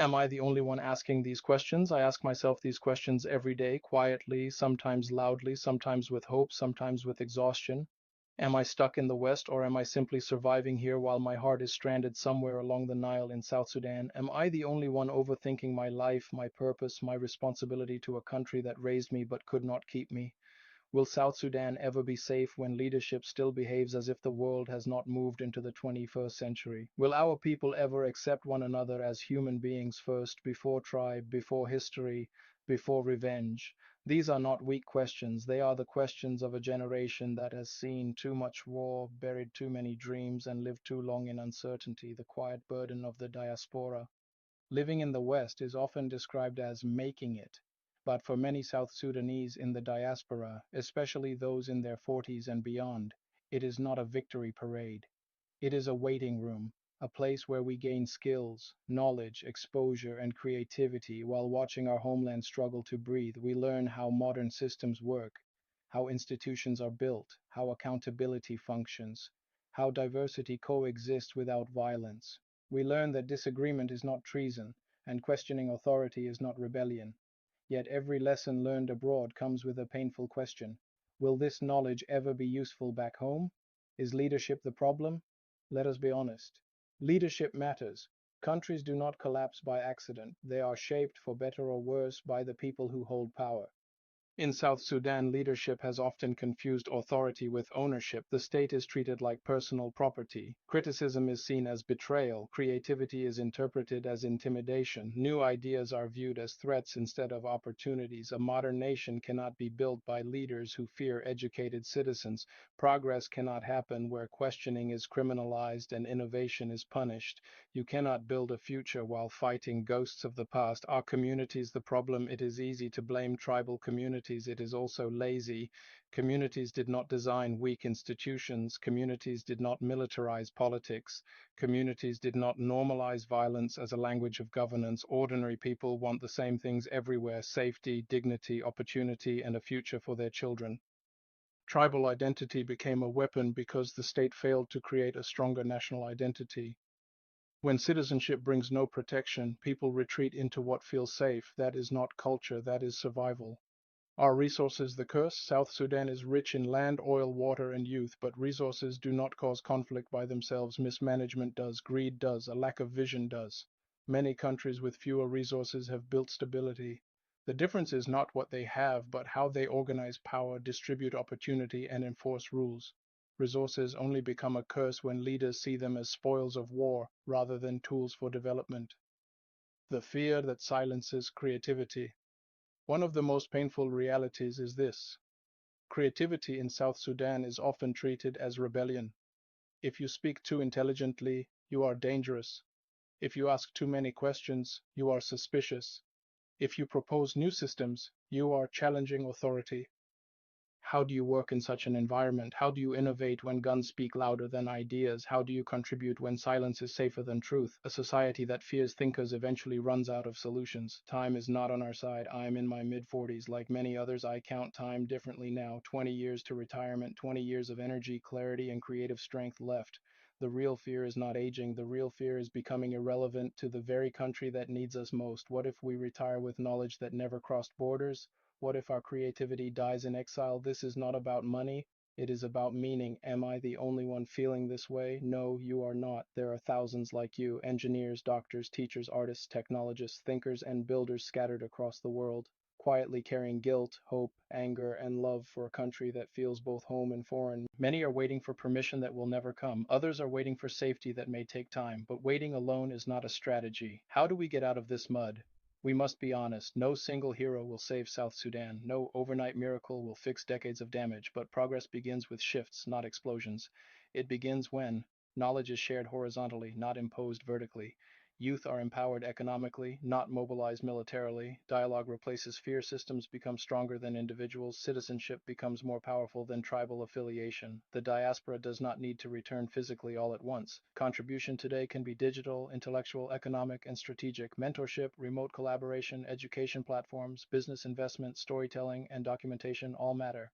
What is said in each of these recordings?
Am I the only one asking these questions? I ask myself these questions every day, quietly, sometimes loudly, sometimes with hope, sometimes with exhaustion. Am I stuck in the West, or am I simply surviving here while my heart is stranded somewhere along the Nile in South Sudan? Am I the only one overthinking my life, my purpose, my responsibility to a country that raised me but could not keep me? Will South Sudan ever be safe when leadership still behaves as if the world has not moved into the 21st century? Will our people ever accept one another as human beings first, before tribe, before history, before revenge? These are not weak questions. They are the questions of a generation that has seen too much war, buried too many dreams, and lived too long in uncertainty, the quiet burden of the diaspora. Living in the West is often described as making it, but for many South Sudanese in the diaspora, especially those in their 40s and beyond, it is not a victory parade. It is a waiting room, a place where we gain skills, knowledge, exposure, and creativity while watching our homeland struggle to breathe. We learn how modern systems work, how institutions are built, how accountability functions, how diversity coexists without violence. We learn that disagreement is not treason, and questioning authority is not rebellion. Yet every lesson learned abroad comes with a painful question. Will this knowledge ever be useful back home? Is leadership the problem? Let us be honest. Leadership matters. Countries do not collapse by accident. They are shaped, for better or worse, by the people who hold power. In South Sudan, leadership has often confused authority with ownership. The state is treated like personal property. Criticism is seen as betrayal. Creativity is interpreted as intimidation. New ideas are viewed as threats instead of opportunities. A modern nation cannot be built by leaders who fear educated citizens. Progress cannot happen where questioning is criminalized and innovation is punished. You cannot build a future while fighting ghosts of the past. Are communities the problem? It is easy to blame tribal communities. It is also lazy. Communities did not design weak institutions. Communities did not militarize politics. Communities did not normalize violence as a language of governance. Ordinary people want the same things everywhere: safety, dignity, opportunity, and a future for their children. Tribal identity became a weapon because the state failed to create a stronger national identity. When citizenship brings no protection, people retreat into what feels safe. That is not culture, that is survival. Are resources the curse? South Sudan is rich in land, oil, water, and youth, but resources do not cause conflict by themselves. Mismanagement does, greed does, a lack of vision does. Many countries with fewer resources have built stability. The difference is not what they have, but how they organize power, distribute opportunity, and enforce rules. Resources only become a curse when leaders see them as spoils of war rather than tools for development. The fear that silences creativity. One of the most painful realities is this: creativity in South Sudan is often treated as rebellion. If you speak too intelligently, you are dangerous. If you ask too many questions, you are suspicious. If you propose new systems, you are challenging authority. How do you work in such an environment? How do you innovate when guns speak louder than ideas? How do you contribute when silence is safer than truth? A society that fears thinkers eventually runs out of solutions. Time is not on our side. I am in my mid 40s. Like many others, I count time differently now. 20 years to retirement, 20 years of energy, clarity, and creative strength left. The real fear is not aging. The real fear is becoming irrelevant to the very country that needs us most. What if we retire with knowledge that never crossed borders? What if our creativity dies in exile? This is not about money. It is about meaning. Am I the only one feeling this way? No, you are not. There are thousands like you: engineers, doctors, teachers, artists, technologists, thinkers, and builders scattered across the world, quietly carrying guilt, hope, anger, and love for a country that feels both home and foreign. Many are waiting for permission that will never come. Others are waiting for safety that may take time. But waiting alone is not a strategy. How do we get out of this mud? We must be honest. No single hero will save South Sudan. No overnight miracle will fix decades of damage, but progress begins with shifts, not explosions. It begins when knowledge is shared horizontally, not imposed vertically. Youth are empowered economically, not mobilized militarily. Dialogue replaces fear. Systems become stronger than individuals. Citizenship becomes more powerful than tribal affiliation. The diaspora does not need to return physically all at once. Contribution today can be digital, intellectual, economic, and strategic. Mentorship, remote collaboration, education platforms, business investment, storytelling, and documentation all matter.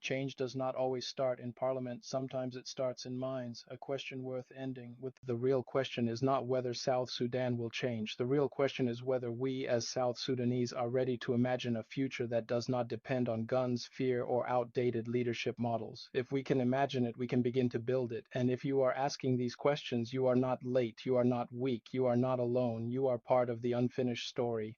Change does not always start in parliament, sometimes it starts in minds, a question worth ending with. The real question is not whether South Sudan will change. The real question is whether we as South Sudanese are ready to imagine a future that does not depend on guns, fear, or outdated leadership models. If we can imagine it, we can begin to build it. And if you are asking these questions, you are not late, you are not weak, you are not alone, you are part of the unfinished story.